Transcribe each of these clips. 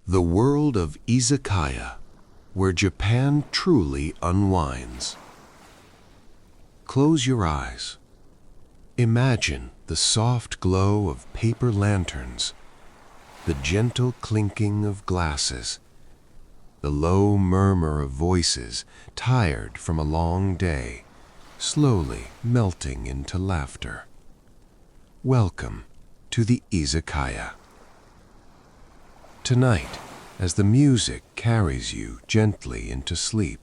The world of Izakaya, where Japan truly unwinds. Close your eyes. Imagine the soft glow of paper lanterns, the gentle clinking of glasses, the low murmur of voices tired from a long day, slowly melting into laughter. Welcome to the Izakaya. Tonight, as the music carries you gently into sleep,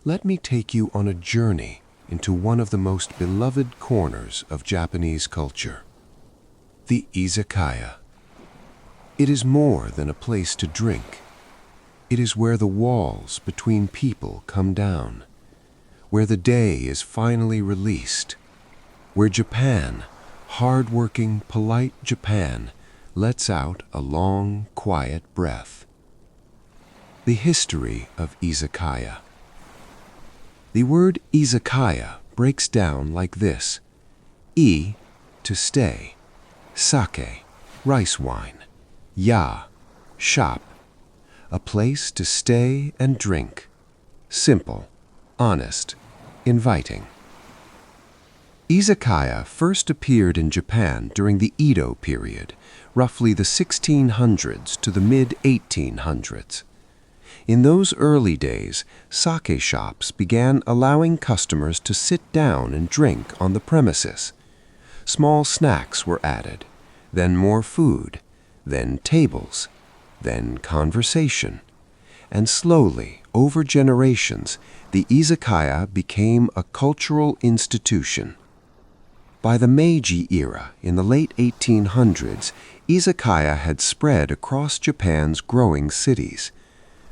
let me take you on a journey into one of the most beloved corners of Japanese culture, the Izakaya. It is more than a place to drink. It is where the walls between people come down, where the day is finally released, where Japan, hard-working, polite Japan, lets out a long, quiet breath. The history of Izakaya. The word Izakaya breaks down like this: I, to stay; sake, rice wine; ya, shop, a place to stay and drink. Simple, honest, inviting. Izakaya first appeared in Japan during the Edo period, roughly the 1600s to the mid-1800s. In those early days, sake shops began allowing customers to sit down and drink on the premises. Small snacks were added, then more food, then tables, then conversation. And slowly, over generations, the izakaya became a cultural institution. By the Meiji era, in the late 1800s, izakaya had spread across Japan's growing cities.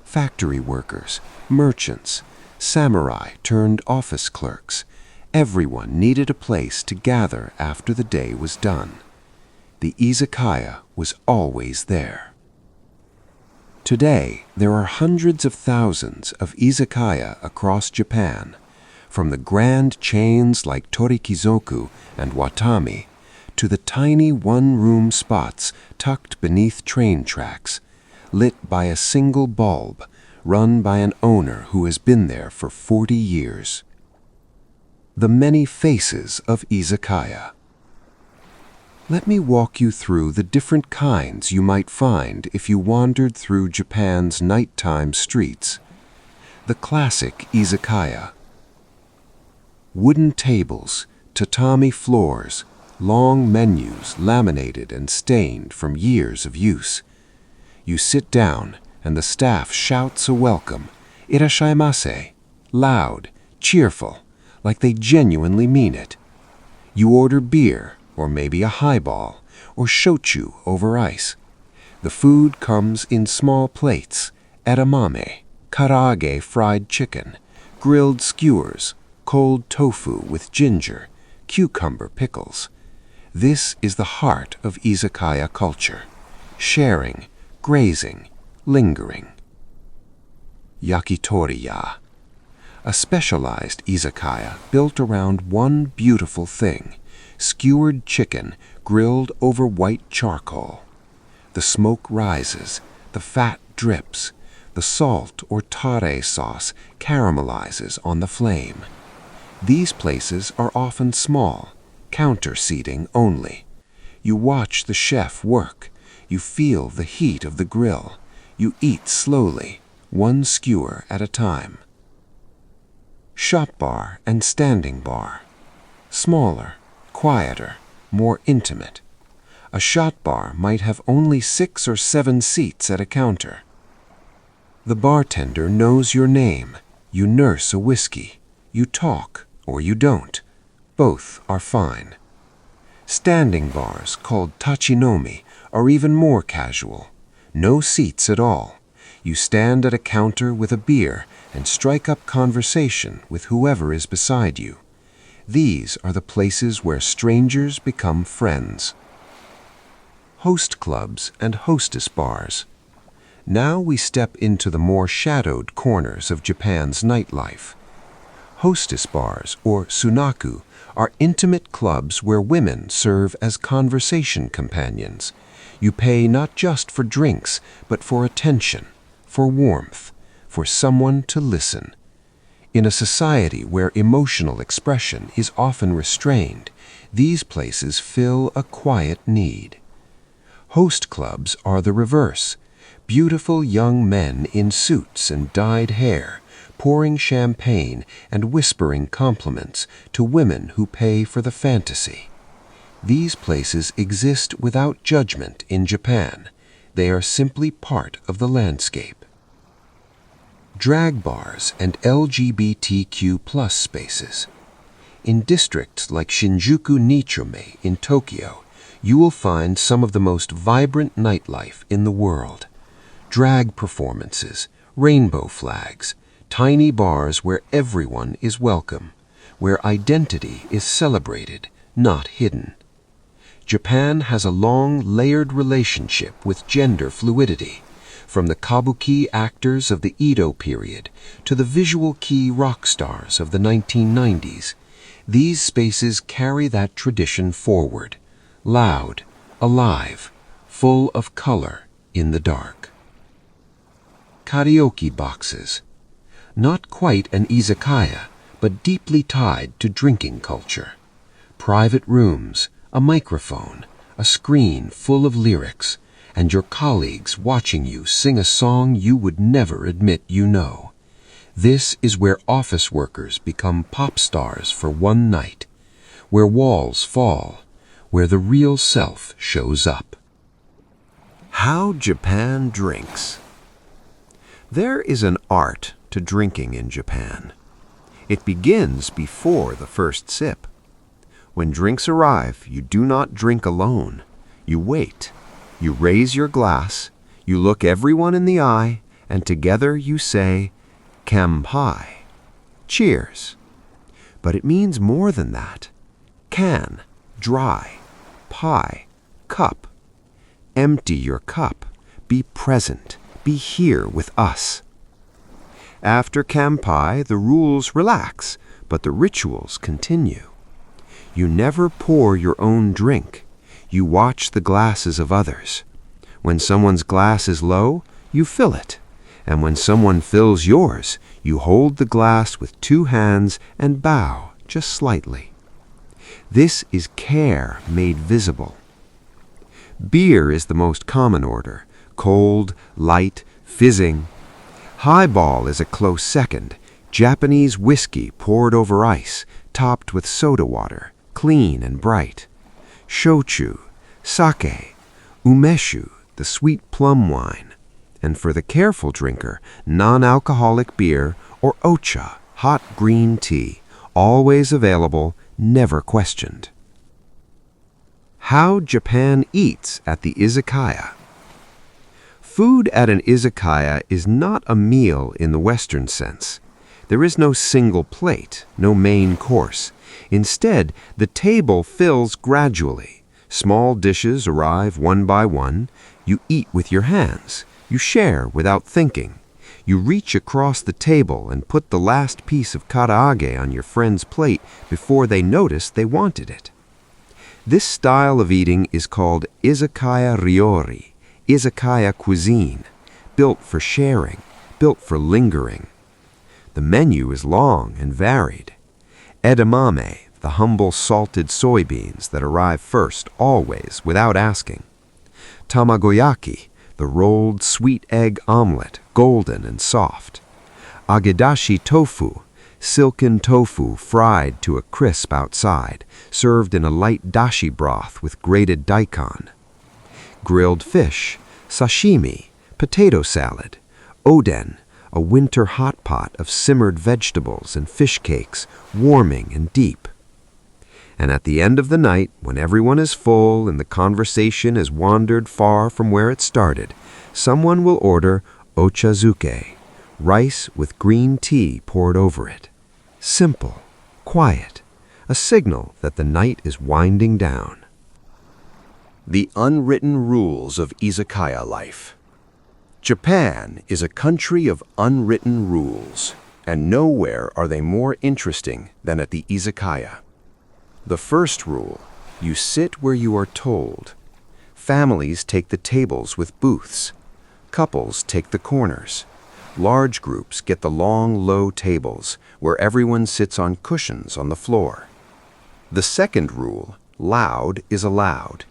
Factory workers, merchants, samurai turned office clerks. Everyone needed a place to gather after the day was done. The izakaya was always there. Today, there are hundreds of thousands of izakaya across Japan, from the grand chains like Torikizoku and Watami, to the tiny one-room spots tucked beneath train tracks, lit by a single bulb, run by an owner who has been there for 40 years. The many faces of izakaya. Let me walk you through the different kinds you might find if you wandered through Japan's nighttime streets. The classic izakaya. Wooden tables, tatami floors, long menus laminated and stained from years of use. You sit down, and the staff shouts a welcome, "Irashaimase," loud, cheerful, like they genuinely mean it. You order beer, or maybe a highball, or shochu over ice. The food comes in small plates: edamame, karaage fried chicken, grilled skewers, cold tofu with ginger, cucumber pickles. This is the heart of izakaya culture: sharing, grazing, lingering. Yakitori-ya, a specialized izakaya built around one beautiful thing: skewered chicken grilled over white charcoal. The smoke rises, the fat drips, the salt or tare sauce caramelizes on the flame. These places are often small, counter seating only. You watch the chef work. You feel the heat of the grill. You eat slowly, one skewer at a time. Shop bar and standing bar. Smaller, quieter, more intimate. A shot bar might have only 6 or 7 seats at a counter. The bartender knows your name. You nurse a whiskey. You talk, or you don't. Both are fine. Standing bars, called tachinomi, are even more casual. No seats at all. You stand at a counter with a beer and strike up conversation with whoever is beside you. These are the places where strangers become friends. Host clubs and hostess bars. Now we step into the more shadowed corners of Japan's nightlife. Hostess bars, or sunaku, are intimate clubs where women serve as conversation companions. You pay not just for drinks, but for attention, for warmth, for someone to listen. In a society where emotional expression is often restrained, these places fill a quiet need. Host clubs are the reverse. Beautiful young men in suits and dyed hair, pouring champagne and whispering compliments to women who pay for the fantasy. These places exist without judgment in Japan. They are simply part of the landscape. Drag bars and LGBTQ+ spaces. In districts like Shinjuku Nichome in Tokyo, you will find some of the most vibrant nightlife in the world. Drag performances, rainbow flags, tiny bars where everyone is welcome, where identity is celebrated, not hidden. Japan has a long, layered relationship with gender fluidity, from the kabuki actors of the Edo period to the visual kei rock stars of the 1990s. These spaces carry that tradition forward, loud, alive, full of color in the dark. Karaoke boxes. Not quite an izakaya, but deeply tied to drinking culture. Private rooms, a microphone, a screen full of lyrics, and your colleagues watching you sing a song you would never admit you know. This is where office workers become pop stars for one night, where walls fall, where the real self shows up. How Japan drinks. There is an art to drinking in Japan. It begins before the first sip. When drinks arrive, you do not drink alone. You wait. You raise your glass, you look everyone in the eye, and together you say, "Kanpai." Cheers. But it means more than that. Kan, dry. Pai, cup. Empty your cup. Be present. Be here with us. After kanpai, the rules relax, but the rituals continue. You never pour your own drink. You watch the glasses of others. When someone's glass is low, you fill it. And when someone fills yours, you hold the glass with 2 hands and bow just slightly. This is care made visible. Beer is the most common order. Cold, light, fizzing. Highball is a close second. Japanese whiskey poured over ice, topped with soda water, clean and bright. Shochu, sake, umeshu, the sweet plum wine. And for the careful drinker, non-alcoholic beer or ocha, hot green tea, always available, never questioned. How Japan eats at the izakaya. Food at an izakaya is not a meal in the Western sense. There is no single plate, no main course. Instead, the table fills gradually. Small dishes arrive one by one. You eat with your hands. You share without thinking. You reach across the table and put the last piece of karaage on your friend's plate before they notice they wanted it. This style of eating is called izakaya ryori, izakaya cuisine, built for sharing, built for lingering. The menu is long and varied. Edamame, the humble salted soybeans that arrive first, always, without asking. Tamagoyaki, the rolled sweet egg omelet, golden and soft. Agedashi tofu, silken tofu fried to a crisp outside, served in a light dashi broth with grated daikon. Grilled fish, sashimi, potato salad, oden, a winter hot pot of simmered vegetables and fish cakes, warming and deep. And at the end of the night, when everyone is full and the conversation has wandered far from where it started, someone will order ochazuke, rice with green tea poured over it. Simple, quiet, a signal that the night is winding down. The unwritten rules of izakaya life. Japan is a country of unwritten rules, and nowhere are they more interesting than at the izakaya. The first rule, you sit where you are told. Families take the tables with booths. Couples take the corners. Large groups get the long, low tables where everyone sits on cushions on the floor. The second rule, loud is allowed.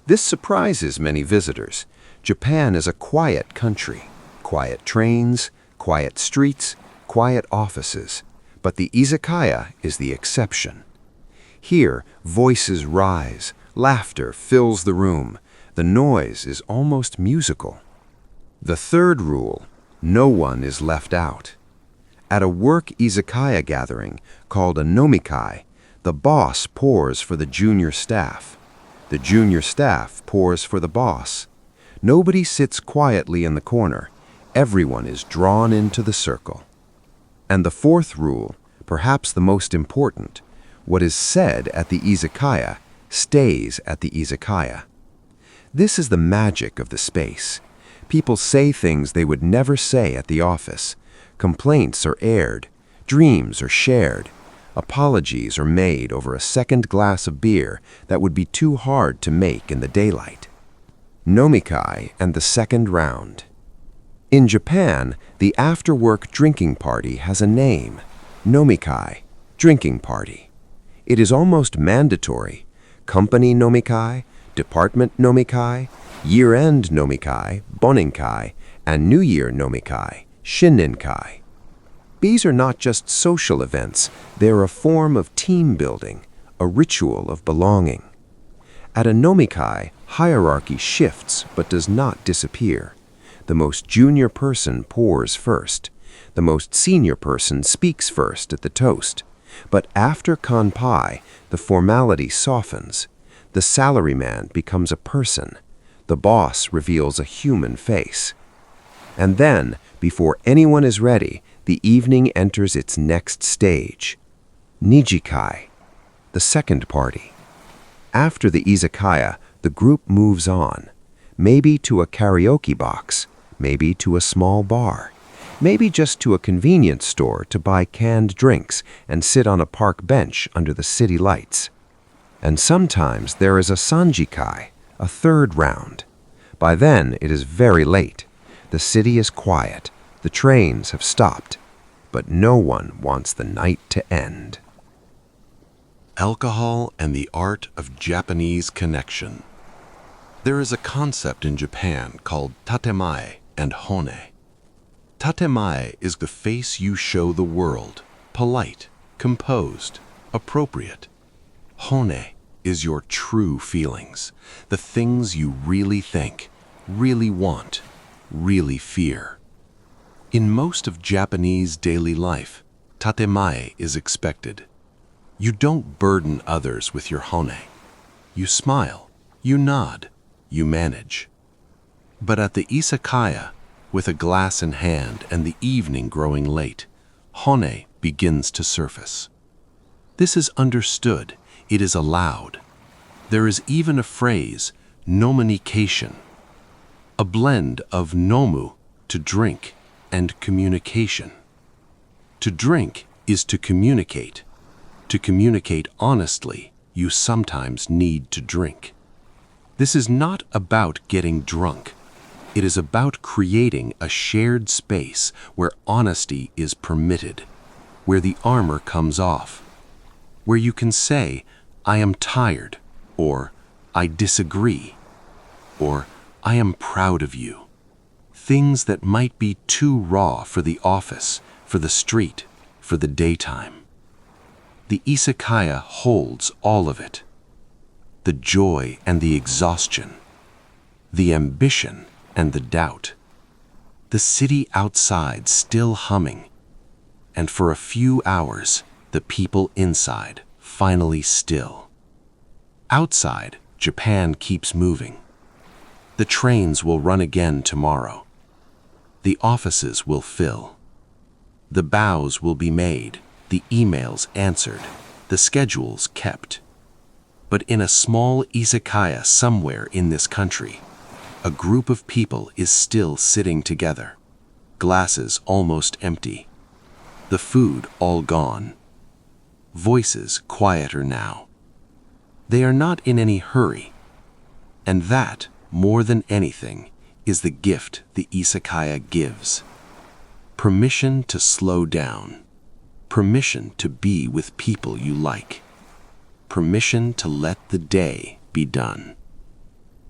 This surprises many visitors. Japan is a quiet country. Quiet trains, quiet streets, quiet offices. But the izakaya is the exception. Here, voices rise, laughter fills the room. The noise is almost musical. The third rule, no one is left out. At a work izakaya gathering called a nomikai, the boss pours for the junior staff. The junior staff pours for the boss. Nobody sits quietly in the corner. Everyone is drawn into the circle. And the fourth rule, perhaps the most important, what is said at the izakaya stays at the izakaya. This is the magic of the space. People say things they would never say at the office. Complaints are aired. Dreams are shared. Apologies are made over a second glass of beer that would be too hard to make in the daylight. Nomikai and the second round. In Japan, the after-work drinking party has a name, nomikai, drinking party. It is almost mandatory. Company nomikai, department nomikai, year-end nomikai, boninkai, and New Year nomikai, shinninkai. These are not just social events, they're a form of team building, a ritual of belonging. At a nomikai, hierarchy shifts but does not disappear. The most junior person pours first. The most senior person speaks first at the toast. But after kanpai, the formality softens. The salaryman becomes a person. The boss reveals a human face. And then, before anyone is ready, the evening enters its next stage. Nijikai, the second party. After the izakaya, the group moves on. Maybe to a karaoke box, maybe to a small bar, maybe just to a convenience store to buy canned drinks and sit on a park bench under the city lights. And sometimes there is a sanjikai, a third round. By then, it is very late. The city is quiet. The trains have stopped. But no one wants the night to end. Alcohol and the art of Japanese connection. There is a concept in Japan called tatemae and hone. Tatemae is the face you show the world, polite, composed, appropriate. Hone is your true feelings, the things you really think, really want, really fear. In most of Japanese daily life, tatemae is expected. You don't burden others with your hone. You smile, you nod, you manage. But at the izakaya, with a glass in hand and the evening growing late, hone begins to surface. This is understood. It is allowed. There is even a phrase, nominication, a blend of nomu, to drink, and communication. To drink is to communicate. To communicate honestly, you sometimes need to drink. This is not about getting drunk. It is about creating a shared space where honesty is permitted, where the armor comes off, where you can say, I am tired, or I disagree, or I am proud of you. Things that might be too raw for the office, for the street, for the daytime. The izakaya holds all of it. The joy and the exhaustion, the ambition and the doubt. The city outside still humming, and for a few hours, the people inside finally still. Outside, Japan keeps moving. The trains will run again tomorrow. The offices will fill. The bows will be made, the emails answered, the schedules kept. But in a small izakaya somewhere in this country, a group of people is still sitting together, glasses almost empty, the food all gone, voices quieter now. They are not in any hurry. And that, more than anything, is the gift the Izakaya gives. Permission to slow down. Permission to be with people you like. Permission to let the day be done.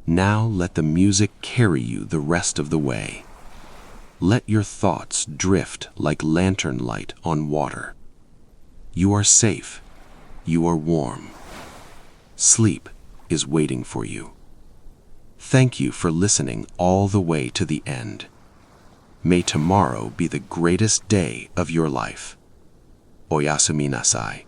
Now let the music carry you the rest of the way. Let your thoughts drift like lantern light on water. You are safe. You are warm. Sleep is waiting for you. Thank you for listening all the way to the end. May tomorrow be the greatest day of your life. Oyasumi nasai.